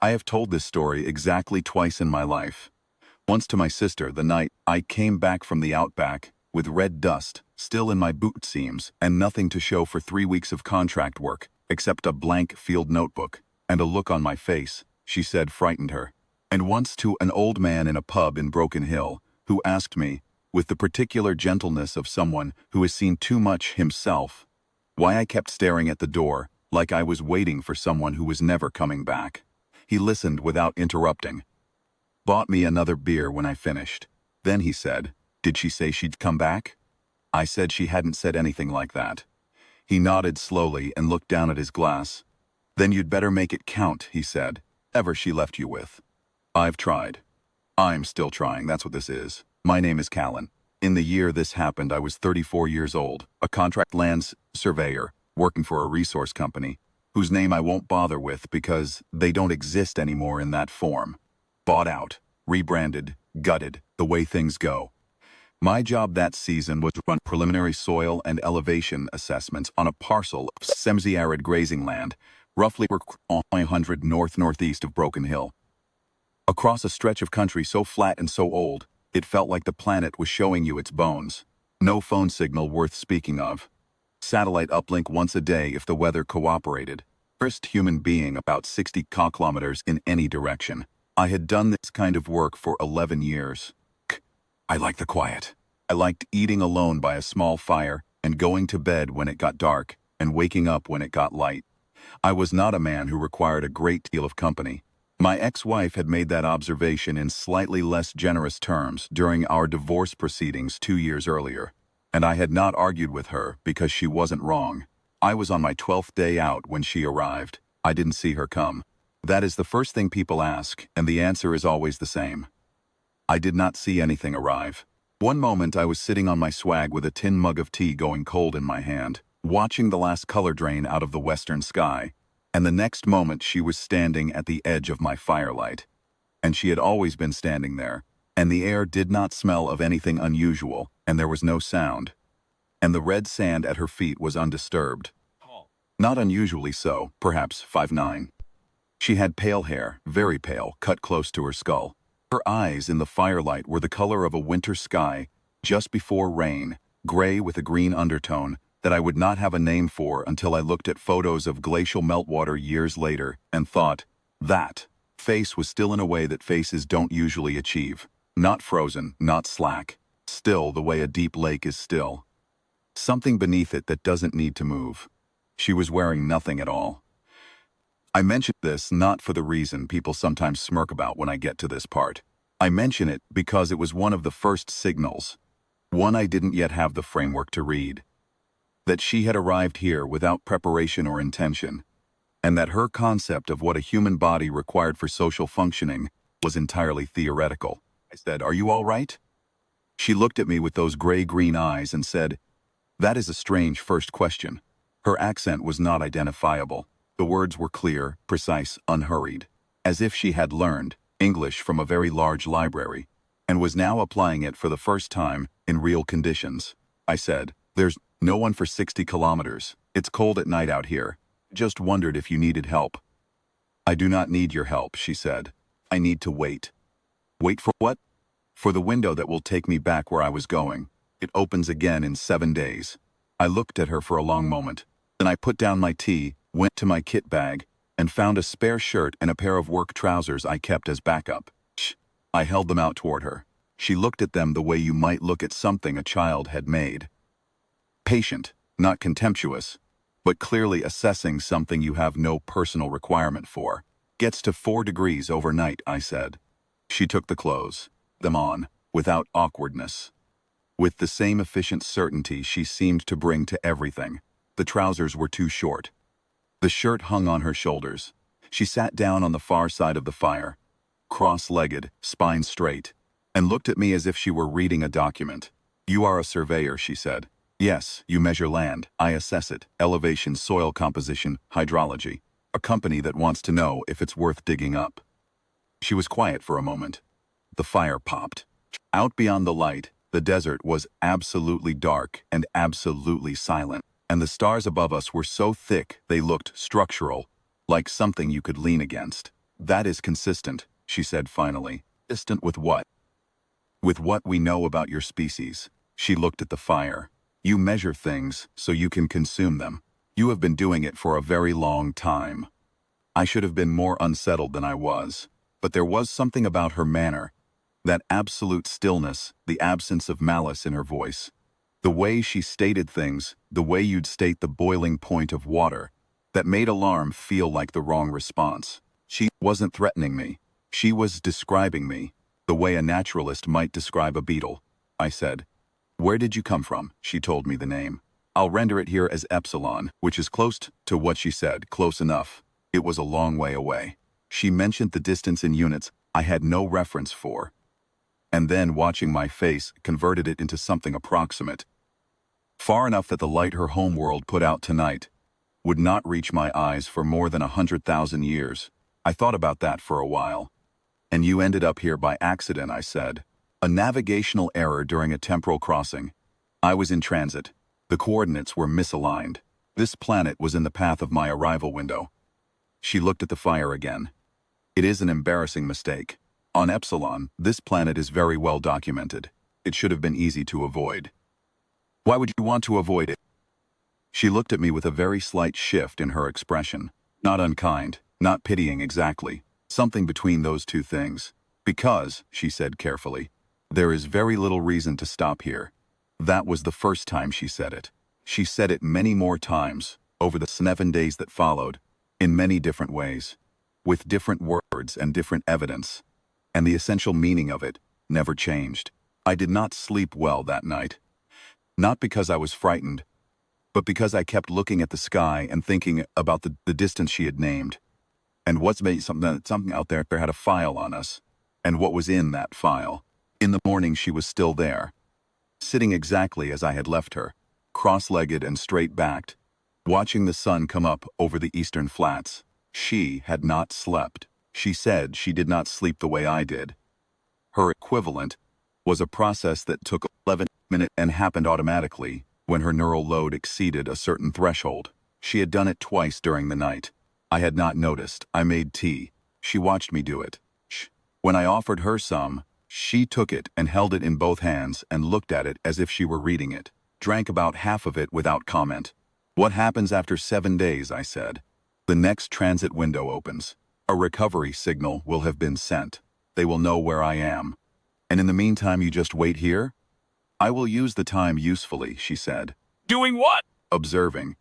I have told this story exactly twice in my life. Once to my sister the night I came back from the outback, with red dust still in my boot seams and nothing to show for 3 weeks of contract work, except a blank field notebook, and a look on my face, she said frightened her. And once to an old man in a pub in Broken Hill, who asked me, with the particular gentleness of someone who has seen too much himself, why I kept staring at the door, like I was waiting for someone who was never coming back. He listened without interrupting. Bought me another beer when I finished. Then he said, "Did she say she'd come back?" I said she hadn't said anything like that. He nodded slowly and looked down at his glass. "Then you'd better make it count," he said. "Ever she left you with." "I've tried. I'm still trying, that's what this is. My name is Callan. In the year this happened, I was 34 years old, a contract lands surveyor, working for a resource company, whose name I won't bother with because they don't exist anymore in that form. Bought out, rebranded, gutted, the way things go. My job that season was to run preliminary soil and elevation assessments on a parcel of semi-arid grazing land, roughly 100 north-northeast of Broken Hill. Across a stretch of country so flat and so old, it felt like the planet was showing you its bones. No phone signal worth speaking of. Satellite uplink once a day if the weather cooperated. First human being about 60 kilometers in any direction. I had done this kind of work for 11 years. I liked the quiet. I liked eating alone by a small fire and going to bed when it got dark and waking up when it got light. I was not a man who required a great deal of company. My ex-wife had made that observation in slightly less generous terms during our divorce proceedings 2 years earlier, and I had not argued with her because she wasn't wrong. I was on my 12th day out when she arrived. I didn't see her come. That is the first thing people ask, and the answer is always the same. I did not see anything arrive. One moment I was sitting on my swag with a tin mug of tea going cold in my hand, watching the last color drain out of the western sky, and the next moment she was standing at the edge of my firelight. And she had always been standing there, and the air did not smell of anything unusual, and there was no sound. And the red sand at her feet was undisturbed. Not unusually so, perhaps 5'9". She had pale hair, very pale, cut close to her skull. Her eyes in the firelight were the color of a winter sky, just before rain, gray with a green undertone, that I would not have a name for until I looked at photos of glacial meltwater years later and thought, that face was still in a way that faces don't usually achieve. Not frozen, not slack. Still the way a deep lake is still. Something beneath it that doesn't need to move. She was wearing nothing at all. I mention this not for the reason people sometimes smirk about when I get to this part. I mention it because it was one of the first signals, one I didn't yet have the framework to read, that she had arrived here without preparation or intention, and that her concept of what a human body required for social functioning was entirely theoretical. I said, "Are you all right?" She looked at me with those gray-green eyes and said, "That is a strange first question." Her accent was not identifiable. The words were clear, precise, unhurried, as if she had learned English from a very large library, and was now applying it for the first time in real conditions. I said, "There's no one for 60 kilometers. It's cold at night out here. Just wondered if you needed help." "I do not need your help," she said. "I need to wait." "Wait for what?" "For the window that will take me back where I was going. It opens again in 7 days." I looked at her for a long moment. Then I put down my tea, went to my kit bag, and found a spare shirt and a pair of work trousers I kept as backup. I held them out toward her. She looked at them the way you might look at something a child had made. Patient, not contemptuous, but clearly assessing something you have no personal requirement for. "Gets to 4 degrees overnight," I said. She took the clothes, them on, without awkwardness, with the same efficient certainty she seemed to bring to everything. The trousers were too short. The shirt hung on her shoulders. She sat down on the far side of the fire, cross-legged, spine straight, and looked at me as if she were reading a document. "You are a surveyor," she said. "Yes, you measure land, I assess it, elevation, soil composition, hydrology. A company that wants to know if it's worth digging up." She was quiet for a moment. The fire popped. Out beyond the light, the desert was absolutely dark and absolutely silent, and the stars above us were so thick they looked structural, like something you could lean against. That is consistent, she said finally. Consistent with what? With what we know about your species. She looked at the fire. You measure things so you can consume them. You have been doing it for a very long time. I should have been more unsettled than I was. But there was something about her manner, that absolute stillness, the absence of malice in her voice. The way she stated things, the way you'd state the boiling point of water, that made alarm feel like the wrong response. She wasn't threatening me. She was describing me, the way a naturalist might describe a beetle. I said, "Where did you come from?" She told me the name. I'll render it here as Epsilon, which is close to what she said, close enough. It was a long way away. She mentioned the distance in units I had no reference for, and then, watching my face, converted it into something approximate. Far enough that the light her homeworld put out tonight would not reach my eyes for more than 100,000 years. I thought about that for a while. And you ended up here by accident, I said. A navigational error during a temporal crossing. I was in transit. The coordinates were misaligned. This planet was in the path of my arrival window. She looked at the fire again. It is an embarrassing mistake. On Epsilon, this planet is very well documented. It should have been easy to avoid. Why would you want to avoid it? She looked at me with a very slight shift in her expression. Not unkind, not pitying exactly. Something between those two things. Because, she said carefully, there is very little reason to stop here. That was the first time she said it. She said it many more times, over the 7 days that followed, in many different ways, with different words and different evidence. And the essential meaning of it never changed. I did not sleep well that night. Not because I was frightened, but because I kept looking at the sky and thinking about the distance she had named. And what's made something out there had a file on us, and what was in that file. In the morning she was still there, sitting exactly as I had left her, cross-legged and straight-backed, watching the sun come up over the eastern flats. She had not slept. She said she did not sleep the way I did. Her equivalent was a process that took 11 minutes and happened automatically when her neural load exceeded a certain threshold. She had done it twice during the night. I had not noticed. I made tea. She watched me do it. When I offered her some, she took it and held it in both hands and looked at it as if she were reading it. Drank about half of it without comment. What happens after 7 days, I said. The next transit window opens. A recovery signal will have been sent. They will know where I am. And in the meantime, you just wait here? I will use the time usefully, she said. Doing what? Observing.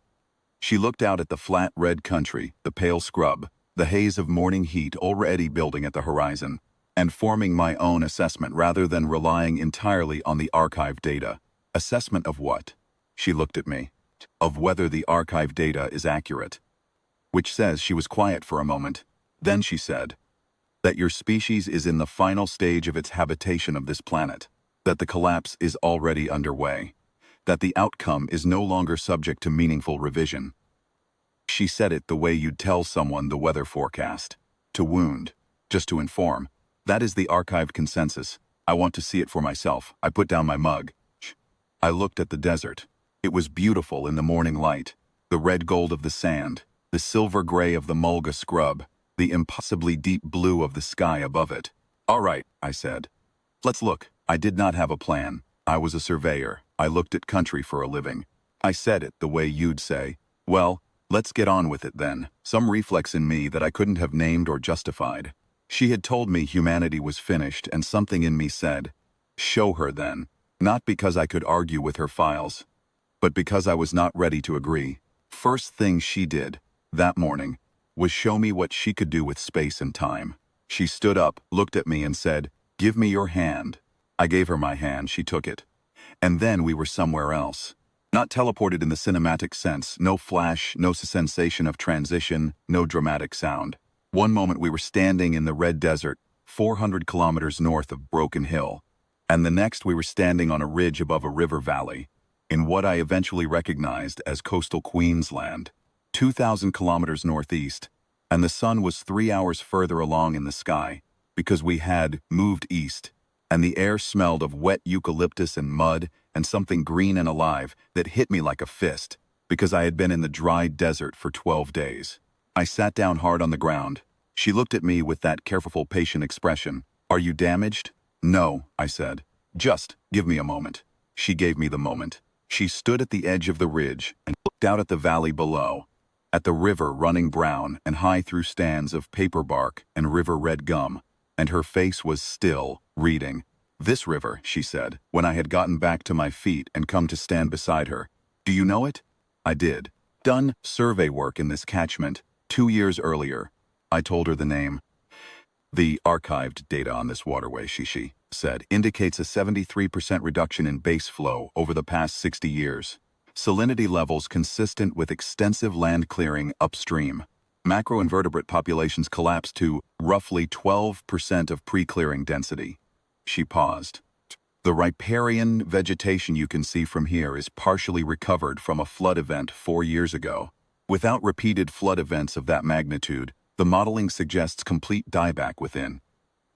She looked out at the flat red country, the pale scrub, the haze of morning heat already building at the horizon, and forming my own assessment rather than relying entirely on the archive data. Assessment of what? She looked at me. Of whether the archive data is accurate. Which says she was quiet for a moment. Then she said, that your species is in the final stage of its habitation of this planet, that the collapse is already underway, that the outcome is no longer subject to meaningful revision. She said it the way you'd tell someone the weather forecast. To wound, just to inform. That is the archived consensus. I want to see it for myself. I put down my mug. I looked at the desert. It was beautiful in the morning light. The red gold of the sand, the silver gray of the mulga scrub, the impossibly deep blue of the sky above it. All right, I said. Let's look. I did not have a plan. I was a surveyor. I looked at country for a living. I said it the way you'd say. Well, let's get on with it then. Some reflex in me that I couldn't have named or justified. She had told me humanity was finished, and something in me said, show her then. Not because I could argue with her files, but because I was not ready to agree. First thing she did, that morning, was show me what she could do with space and time. She stood up, looked at me and said, give me your hand. I gave her my hand, she took it. And then we were somewhere else. Not teleported in the cinematic sense, no flash, no sensation of transition, no dramatic sound. One moment we were standing in the red desert, 400 kilometers north of Broken Hill, and the next we were standing on a ridge above a river valley, in what I eventually recognized as coastal Queensland, 2,000 kilometers northeast, and the sun was 3 hours further along in the sky, because we had moved east, and the air smelled of wet eucalyptus and mud and something green and alive that hit me like a fist, because I had been in the dry desert for 12 days. I sat down hard on the ground. She looked at me with that careful, patient expression. Are you damaged? No, I said. Just give me a moment. She gave me the moment. She stood at the edge of the ridge and looked out at the valley below, at the river running brown and high through stands of paper bark and river red gum, and her face was still, reading. This river, she said, when I had gotten back to my feet and come to stand beside her. Do you know it? I did. Done survey work in this catchment 2 years earlier. I told her the name. The archived data on this waterway, she said, indicates a 73% reduction in base flow over the past 60 years. Salinity levels consistent with extensive land clearing upstream. Macroinvertebrate populations collapsed to roughly 12% of pre-clearing density. She paused. The riparian vegetation you can see from here is partially recovered from a flood event 4 years ago. Without repeated flood events of that magnitude, the modeling suggests complete dieback within.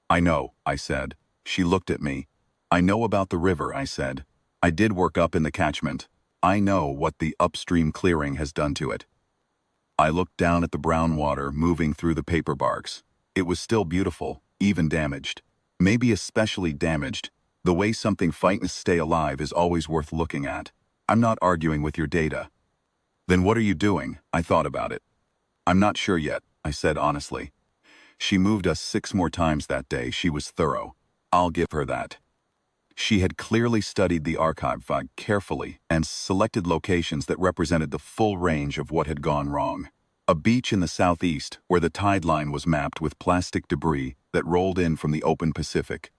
I know, I said. She looked at me. I know about the river, I said. I did work up in the catchment. I know what the upstream clearing has done to it. I looked down at the brown water moving through the paper barks. It was still beautiful, even damaged. Maybe especially damaged. The way something fights to stay alive is always worth looking at. I'm not arguing with your data. Then what are you doing? I thought about it. I'm not sure yet, I said honestly. She moved us 6 more times that day. She was thorough. I'll give her that. She had clearly studied the archive file carefully and selected locations that represented the full range of what had gone wrong. A beach in the southeast where the tide line was mapped with plastic debris that rolled in from the open Pacific.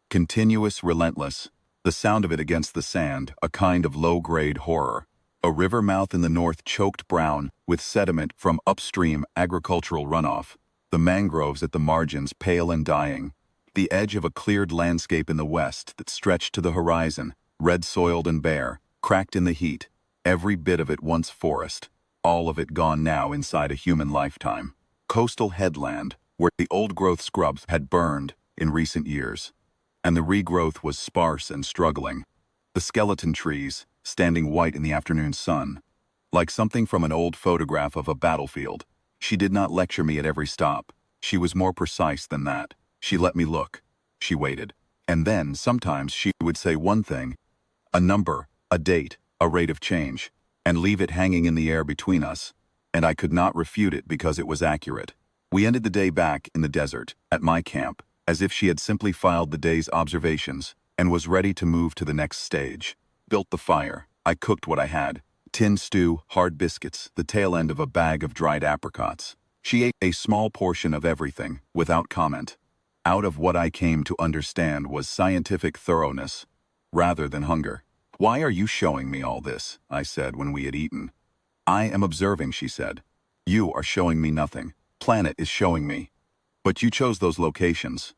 Continuous, relentless, the sound of it against the sand, a kind of low-grade horror. A river mouth in the north choked brown with sediment from upstream agricultural runoff. The mangroves at the margins pale and dying. The edge of a cleared landscape in the west that stretched to the horizon, red-soiled and bare, cracked in the heat. Every bit of it once forest. All of it gone now inside a human lifetime. Coastal headland, where the old-growth scrubs had burned in recent years. And the regrowth was sparse and struggling. The skeleton trees, standing white in the afternoon sun. Like something from an old photograph of a battlefield. She did not lecture me at every stop. She was more precise than that. She let me look. She waited. And then, sometimes, she would say one thing, a number, a date, a rate of change, and leave it hanging in the air between us. And I could not refute it because it was accurate. We ended the day back in the desert, at my camp, as if she had simply filed the day's observations and was ready to move to the next stage. Built the fire. I cooked what I had. Tin stew, hard biscuits, the tail end of a bag of dried apricots. She ate a small portion of everything, without comment. Out of what I came to understand was scientific thoroughness, rather than hunger. Why are you showing me all this? I said when we had eaten. I am observing, she said. You are showing me nothing. Planet is showing me. But you chose those locations.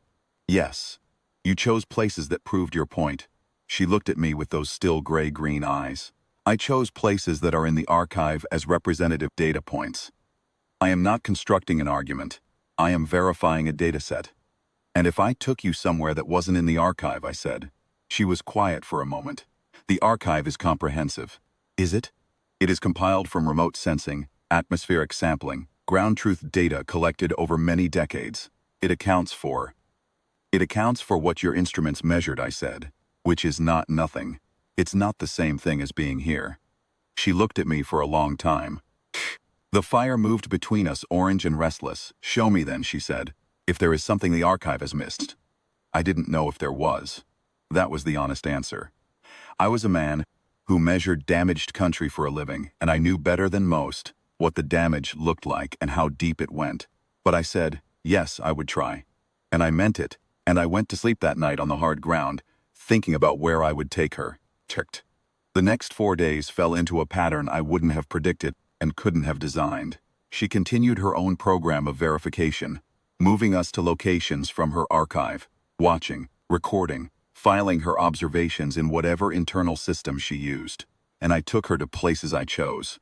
Yes. You chose places that proved your point. She looked at me with those still gray-green eyes. I chose places that are in the archive as representative data points. I am not constructing an argument. I am verifying a dataset. And if I took you somewhere that wasn't in the archive, I said. She was quiet for a moment. The archive is comprehensive. Is it? It is compiled from remote sensing, atmospheric sampling, ground truth data collected over many decades. It accounts for what your instruments measured, I said, which is not nothing. It's not the same thing as being here. She looked at me for a long time. The fire moved between us, orange and restless. Show me then, she said, if there is something the archive has missed. I didn't know if there was. That was the honest answer. I was a man who measured damaged country for a living, and I knew better than most what the damage looked like and how deep it went. But I said, yes, I would try. And I meant it, and I went to sleep that night on the hard ground, thinking about where I would take her. Ticked. The next 4 days fell into a pattern I wouldn't have predicted and couldn't have designed. She continued her own program of verification, moving us to locations from her archive, watching, recording, filing her observations in whatever internal system she used. And I took her to places I chose.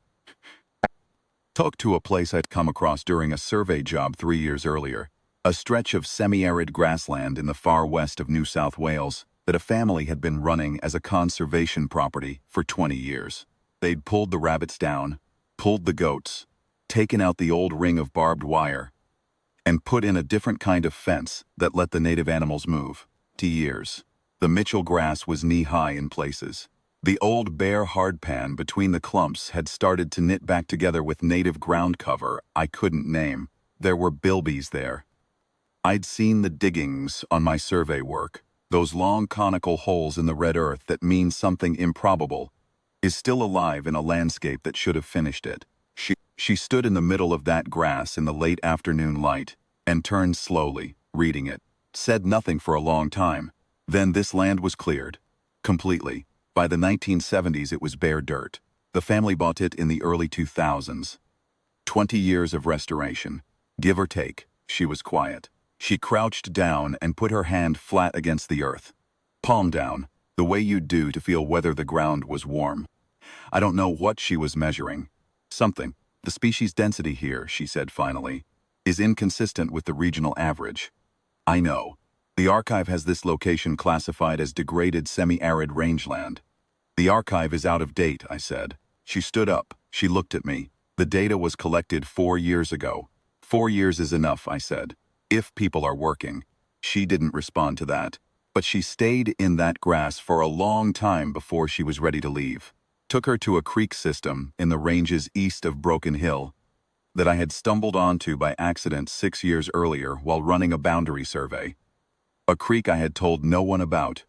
Took to a place I'd come across during a survey job 3 years earlier, a stretch of semi-arid grassland in the far west of New South Wales that a family had been running as a conservation property for 20 years. They'd pulled the rabbits down, pulled the goats, taken out the old ring of barbed wire, and put in a different kind of fence that let the native animals move. Years. The Mitchell grass was knee-high in places. The old bare hardpan between the clumps had started to knit back together with native ground cover I couldn't name. There were bilbies there. I'd seen the diggings on my survey work, those long conical holes in the red earth that mean something improbable is still alive in a landscape that should have finished it. She stood in the middle of that grass in the late afternoon light and turned slowly, reading it. Said nothing for a long time. Then this land was cleared. Completely. By the 1970s it was bare dirt. The family bought it in the early 2000s. 20 years of restoration. Give or take. She was quiet. She crouched down and put her hand flat against the earth. Palm down, the way you'd do to feel whether the ground was warm. I don't know what she was measuring. Something. The species density here, she said finally, is inconsistent with the regional average. I know. The archive has this location classified as degraded semi-arid rangeland. The archive is out of date, I said. She stood up. She looked at me. The data was collected 4 years ago. 4 years is enough, I said. If people are working. She didn't respond to that. But she stayed in that grass for a long time before she was ready to leave. Took her to a creek system in the ranges east of Broken Hill that I had stumbled onto by accident 6 years earlier while running a boundary survey. A creek I had told no one about,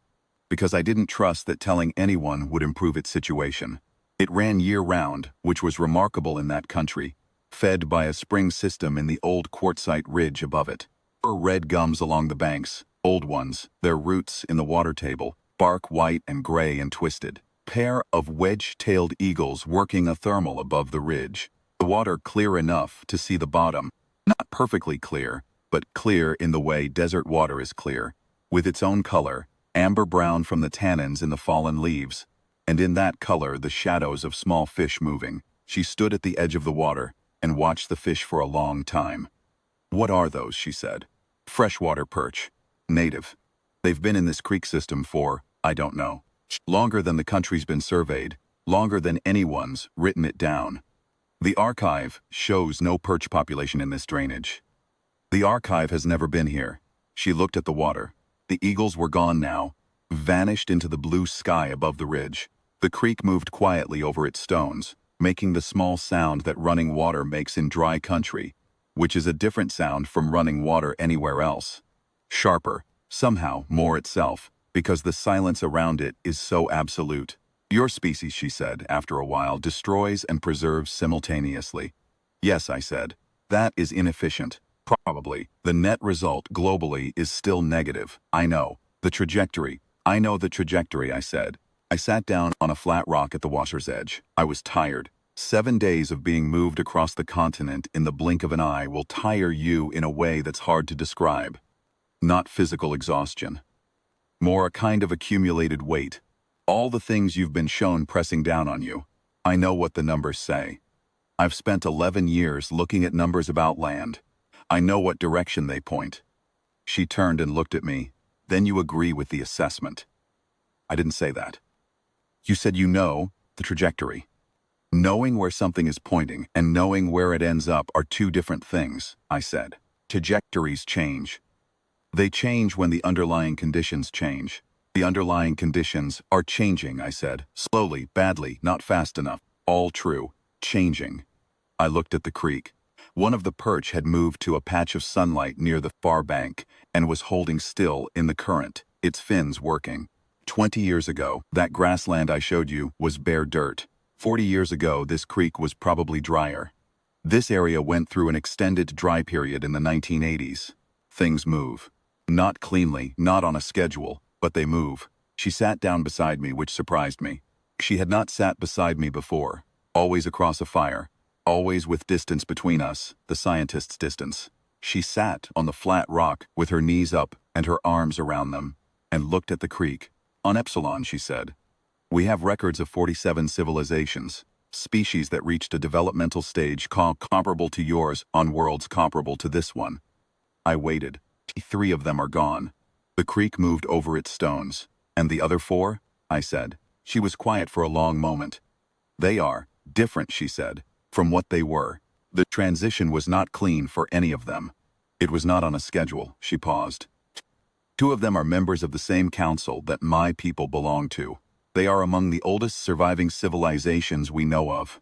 because I didn't trust that telling anyone would improve its situation. It ran year-round, which was remarkable in that country, fed by a spring system in the old quartzite ridge above it. Red gums along the banks, old ones, their roots in the water table, bark white and gray and twisted. Pair of wedge-tailed eagles working a thermal above the ridge. The water clear enough to see the bottom. Not perfectly clear, but clear in the way desert water is clear, with its own color, amber-brown from the tannins in the fallen leaves, and in that color the shadows of small fish moving. She stood at the edge of the water and watched the fish for a long time. What are those, she said. Freshwater perch. Native. They've been in this creek system for, I don't know, longer than the country's been surveyed, longer than anyone's written it down. The archive shows no perch population in this drainage. The archive has never been here. She looked at the water. The eagles were gone now, vanished into the blue sky above the ridge. The creek moved quietly over its stones, making the small sound that running water makes in dry country, which is a different sound from running water anywhere else. Sharper, somehow more itself, because the silence around it is so absolute. Your species, she said, after a while, destroys and preserves simultaneously. Yes, I said. That is inefficient. Probably. The net result globally is still negative. I know. The trajectory. I know the trajectory, I said. I sat down on a flat rock at the water's edge. I was tired. 7 days of being moved across the continent in the blink of an eye will tire you in a way that's hard to describe. Not physical exhaustion. More a kind of accumulated weight. All the things you've been shown pressing down on you. I know what the numbers say. I've spent 11 years looking at numbers about land. I know what direction they point. She turned and looked at me. Then you agree with the assessment. I didn't say that. You said you know the trajectory. Knowing where something is pointing and knowing where it ends up are two different things, I said. Trajectories change. They change when the underlying conditions change. The underlying conditions are changing, I said. Slowly, badly, not fast enough. All true. Changing. I looked at the creek. One of the perch had moved to a patch of sunlight near the far bank and was holding still in the current, its fins working. 20 years ago, that grassland I showed you was bare dirt. 40 years ago, this creek was probably drier. This area went through an extended dry period in the 1980s. Things move. Not cleanly, not on a schedule, but they move. She sat down beside me, which surprised me. She had not sat beside me before, always across a fire, always with distance between us, the scientist's distance. She sat on the flat rock with her knees up and her arms around them, and looked at the creek. On Epsilon, she said, we have records of 47 civilizations, species that reached a developmental stage comparable to yours on worlds comparable to this one. I waited. 3 of them are gone. The creek moved over its stones. And the other 4? I said. She was quiet for a long moment. They are different, she said, from what they were. The transition was not clean for any of them. It was not on a schedule, she paused. Two of them are members of the same council that my people belong to. They are among the oldest surviving civilizations we know of.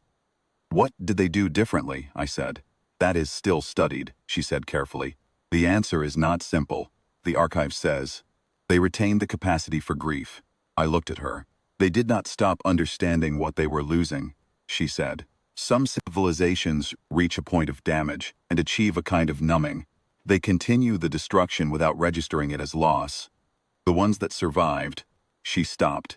What did they do differently? I said. That is still studied, she said carefully. The answer is not simple. The archive says, they retained the capacity for grief. I looked at her. They did not stop understanding what they were losing, she said. Some civilizations reach a point of damage and achieve a kind of numbing. They continue the destruction without registering it as loss. The ones that survived, she stopped.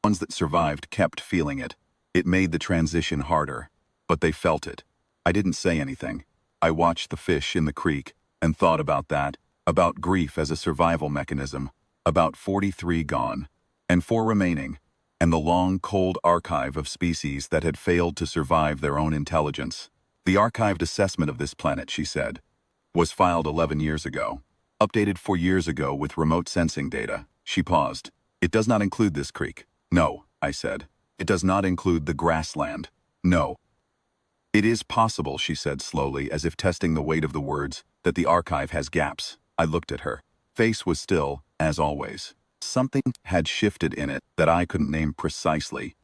The ones that survived kept feeling it. It made the transition harder. But they felt it. I didn't say anything. I watched the fish in the creek and thought about that, about grief as a survival mechanism, about 43 gone, and 4 remaining, and the long, cold archive of species that had failed to survive their own intelligence. The archived assessment of this planet, she said, was filed 11 years ago, updated 4 years ago with remote sensing data. She paused. It does not include this creek. No, I said. It does not include the grassland. No. It is possible, she said slowly, as if testing the weight of the words, that the archive has gaps. I looked at her. Face was still, as always. Something had shifted in it that I couldn't name precisely.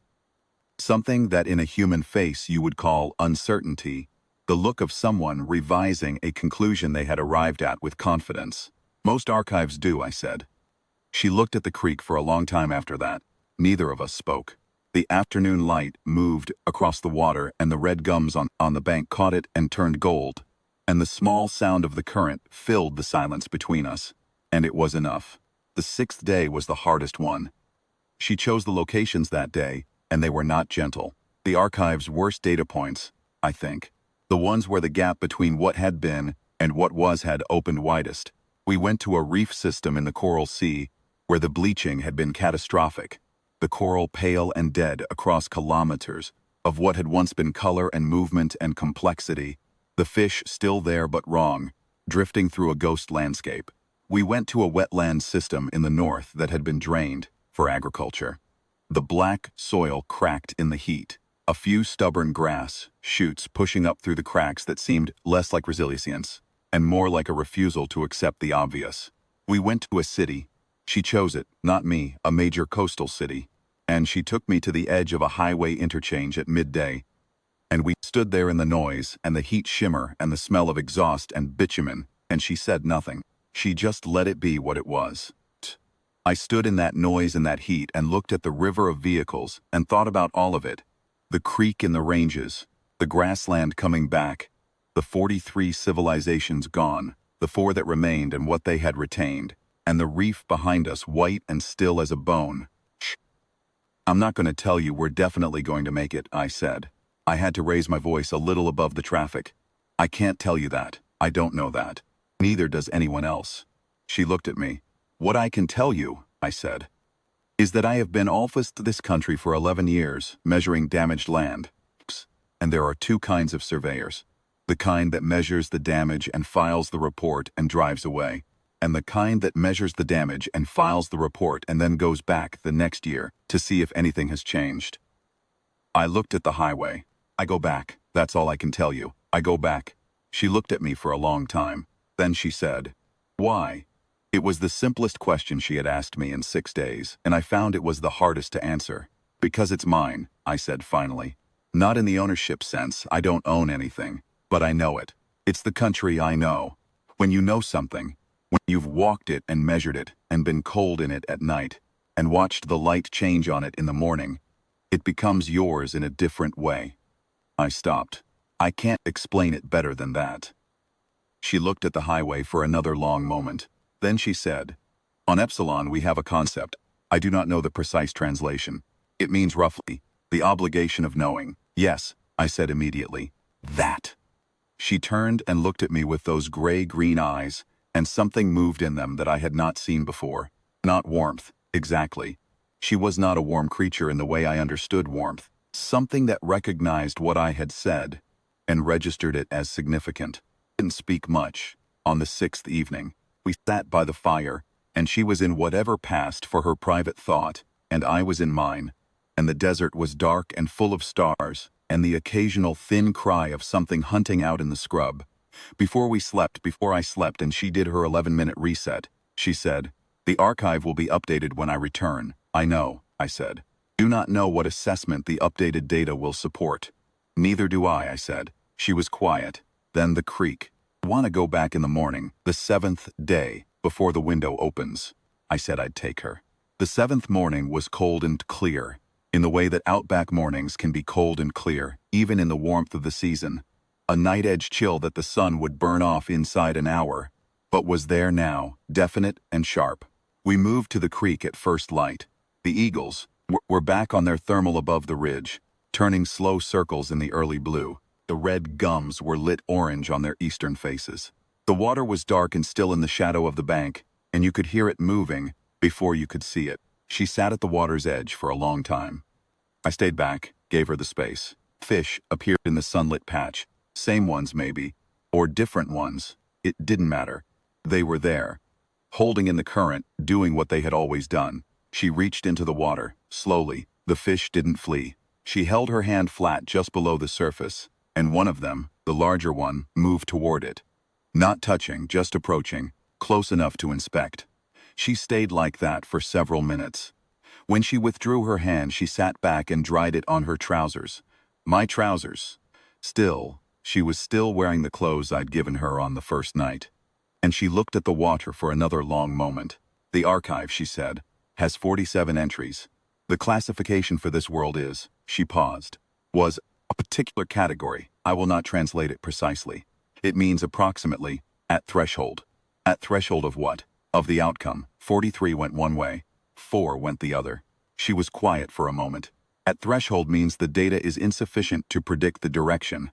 Something that in a human face you would call uncertainty, the look of someone revising a conclusion they had arrived at with confidence. Most archives do, I said. She looked at the creek for a long time after that. Neither of us spoke. The afternoon light moved across the water and the red gums on the bank caught it and turned gold. And the small sound of the current filled the silence between us. And it was enough. The 6th day was the hardest one. She chose the locations that day, and they were not gentle. The archive's worst data points, I think. The ones where the gap between what had been and what was had opened widest. We went to a reef system in the Coral Sea where the bleaching had been catastrophic. The coral pale and dead across kilometers of what had once been color and movement and complexity. The fish still there but wrong, drifting through a ghost landscape. We went to a wetland system in the north that had been drained for agriculture. The black soil cracked in the heat. A few stubborn grass shoots pushing up through the cracks that seemed less like resilience and more like a refusal to accept the obvious. We went to a city. She chose it, not me, a major coastal city. And she took me to the edge of a highway interchange at midday. And we stood there in the noise and the heat shimmer and the smell of exhaust and bitumen, and she said nothing. She just let it be what it was. I stood in that noise and that heat and looked at the river of vehicles and thought about all of it. The creek in the ranges, the grassland coming back, the 43 civilizations gone, the 4 that remained and what they had retained, and the reef behind us white and still as a bone. Shh. I'm not going to tell you we're definitely going to make it, I said. I had to raise my voice a little above the traffic. I can't tell you that. I don't know that. Neither does anyone else. She looked at me. What I can tell you, I said, is that I have been alphast this country for 11 years, measuring damaged land. And there are 2 kinds of surveyors. The kind that measures the damage and files the report and drives away, and the kind that measures the damage and files the report and then goes back the next year to see if anything has changed. I looked at the highway. I go back, that's all I can tell you. I go back. She looked at me for a long time. Then she said, why? It was the simplest question she had asked me in 6 days, and I found it was the hardest to answer. Because it's mine, I said finally. Not in the ownership sense, I don't own anything, but I know it. It's the country I know. When you know something, when you've walked it and measured it and been cold in it at night and watched the light change on it in the morning, it becomes yours in a different way. I stopped. I can't explain it better than that. She looked at the highway for another long moment. Then she said, on Epsilon we have a concept. I do not know the precise translation. It means roughly, the obligation of knowing. Yes, I said immediately. That. She turned and looked at me with those gray-green eyes, and something moved in them that I had not seen before. Not warmth, exactly. She was not a warm creature in the way I understood warmth. Something that recognized what I had said and registered it as significant. Didn't speak much. On the 6th evening, we sat by the fire, and she was in whatever passed for her private thought, and I was in mine, and the desert was dark and full of stars, and the occasional thin cry of something hunting out in the scrub. Before I slept and she did her 11-minute reset, she said, "The archive will be updated when I return." "I know," I said. "Do not know what assessment the updated data will support." "Neither do I said. She was quiet. Then the creak. "I want to go back in the morning, the 7th day, before the window opens." I said I'd take her. The 7th morning was cold and clear, in the way that outback mornings can be cold and clear, even in the warmth of the season. A night-edge chill that the sun would burn off inside an hour, but was there now, definite and sharp. We moved to the creek at first light. The eagles were back on their thermal above the ridge, turning slow circles in the early blue. The red gums were lit orange on their eastern faces. The water was dark and still in the shadow of the bank, and you could hear it moving before you could see it. She sat at the water's edge for a long time. I stayed back, gave her the space. Fish appeared in the sunlit patch. Same ones maybe, or different ones. It didn't matter. They were there, holding in the current, doing what they had always done. She reached into the water, slowly. The fish didn't flee. She held her hand flat just below the surface, and one of them, the larger one, moved toward it. Not touching, just approaching, close enough to inspect. She stayed like that for several minutes. When she withdrew her hand, she sat back and dried it on her trousers. My trousers. She was still wearing the clothes I'd given her on the first night. And she looked at the water for another long moment. "The archive," she said, "has 47 entries. The classification for this world is," she paused, "was a particular category. I will not translate it precisely. It means approximately, at threshold." At threshold of what? Of the outcome. 43 went one way, 4 went the other. She was quiet for a moment. At threshold means the data is insufficient to predict the direction.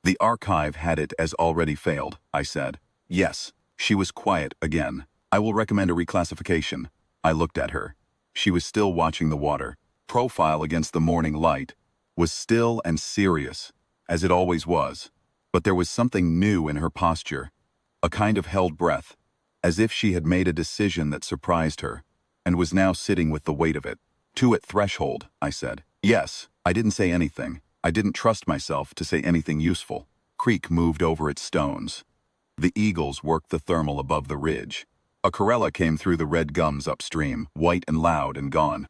"The archive had it as already failed," I said. "Yes." She was quiet again. "I will recommend a reclassification." I looked at her. She was still watching the water. Profile against the morning light was still and serious, as it always was. But there was something new in her posture, a kind of held breath, as if she had made a decision that surprised her, and was now sitting with the weight of it. "Two at threshold," I said. "Yes." I didn't say anything. I didn't trust myself to say anything useful. Creek moved over its stones. The eagles worked the thermal above the ridge. A corella came through the red gums upstream, white and loud and gone.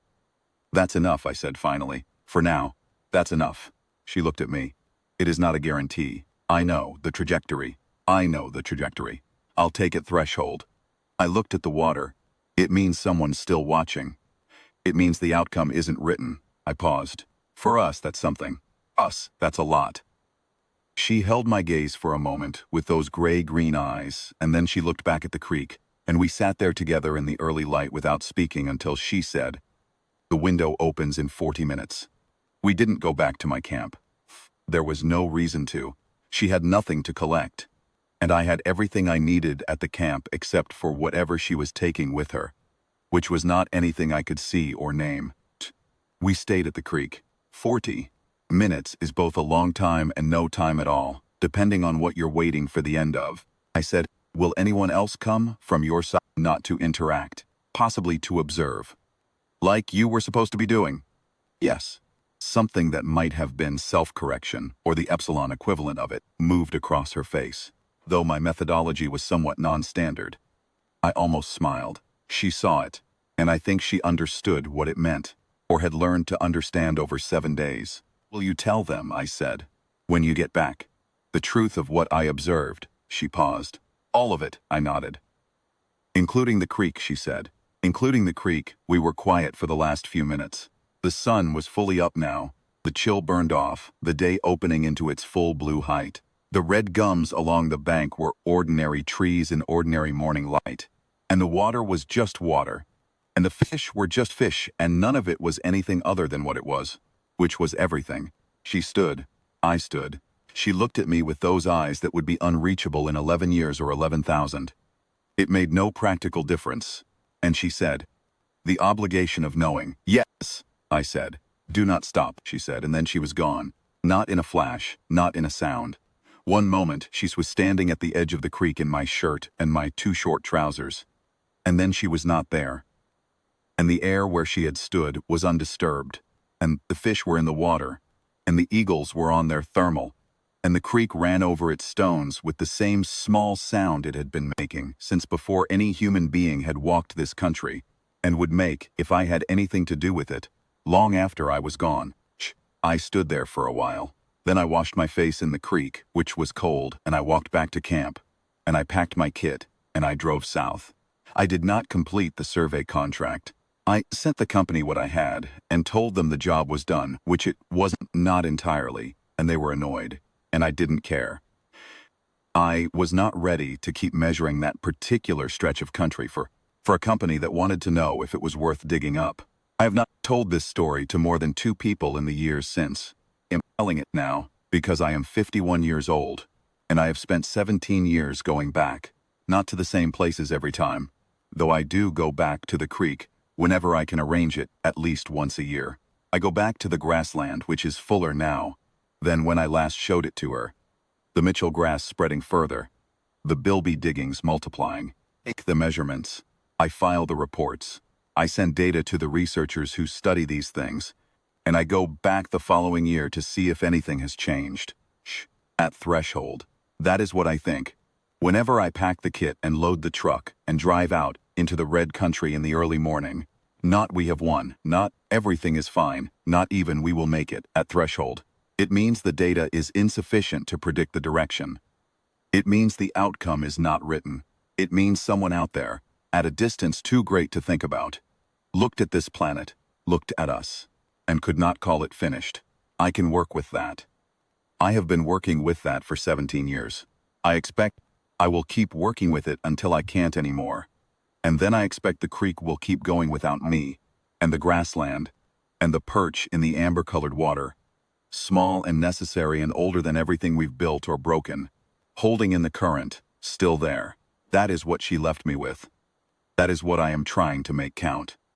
"That's enough," I said finally. "For now, that's enough." She looked at me. "It is not a guarantee. I know the trajectory. I know the trajectory. I'll take it threshold." I looked at the water. "It means someone's still watching. It means the outcome isn't written." I paused. "For us, that's something. Us, that's a lot." She held my gaze for a moment with those gray-green eyes, and then she looked back at the creek, and we sat there together in the early light without speaking until she said, "The window opens in 40 minutes. We didn't go back to my camp. There was no reason to. She had nothing to collect, and I had everything I needed at the camp except for whatever she was taking with her, which was not anything I could see or name. We stayed at the creek. 40 minutes is both a long time and no time at all, depending on what you're waiting for the end of." I said, "Will anyone else come from your side? Not to interact, possibly to observe. Like you were supposed to be doing?" "Yes." Something that might have been self-correction, or the Epsilon equivalent of it, moved across her face, though my methodology was somewhat non-standard. I almost smiled. She saw it, and I think she understood what it meant, or had learned to understand over 7 days. "Will you tell them," I said, "when you get back, the truth of what I observed?" She paused. "All of it," I nodded. "Including the creek," she said. "Including the creek." We were quiet for the last few minutes. The sun was fully up now. The chill burned off, the day opening into its full blue height. The red gums along the bank were ordinary trees in ordinary morning light. And the water was just water. And the fish were just fish, and none of it was anything other than what it was, which was everything. She stood. I stood. She looked at me with those eyes that would be unreachable in 11 years or 11,000. It made no practical difference. And she said, "The obligation of knowing." "Yes," I said. "Do not stop," she said, and then she was gone. Not in a flash, not in a sound. One moment, she was standing at the edge of the creek in my shirt and my too short trousers. And then she was not there. And the air where she had stood was undisturbed. And the fish were in the water. And the eagles were on their thermal. and the creek ran over its stones with the same small sound it had been making since before any human being had walked this country, and would make if I had anything to do with it, long after I was gone. I stood there for a while. Then I washed my face in the creek, which was cold, and I walked back to camp. And I packed my kit, and I drove south. I did not complete the survey contract. I sent the company what I had, and told them the job was done, which it wasn't, not entirely, and they were annoyed. And I didn't care. I was not ready to keep measuring that particular stretch of country for a company that wanted to know if it was worth digging up. I have not told this story to more than 2 people in the years since. I'm telling it now because I am 51 years old, and I have spent 17 years going back, not to the same places every time, though I do go back to the creek whenever I can arrange it, at least once a year. I go back to the grassland, which is fuller now than when I last showed it to her. The Mitchell grass spreading further, the bilby diggings multiplying. Take the measurements. I file the reports. I send data to the researchers who study these things, and I go back the following year to see if anything has changed. At threshold. That is what I think. Whenever I pack the kit and load the truck and drive out into the red country in the early morning, not we have won, not everything is fine, not even we will make it, at threshold. It means the data is insufficient to predict the direction. It means the outcome is not written. It means someone out there, at a distance too great to think about, looked at this planet, looked at us, and could not call it finished. I can work with that. I have been working with that for 17 years. I expect I will keep working with it until I can't anymore. And then I expect the creek will keep going without me, and the grassland, and the perch in the amber-colored water, small and necessary and older than everything we've built or broken, holding in the current, still there. That is what she left me with. That is what I am trying to make count.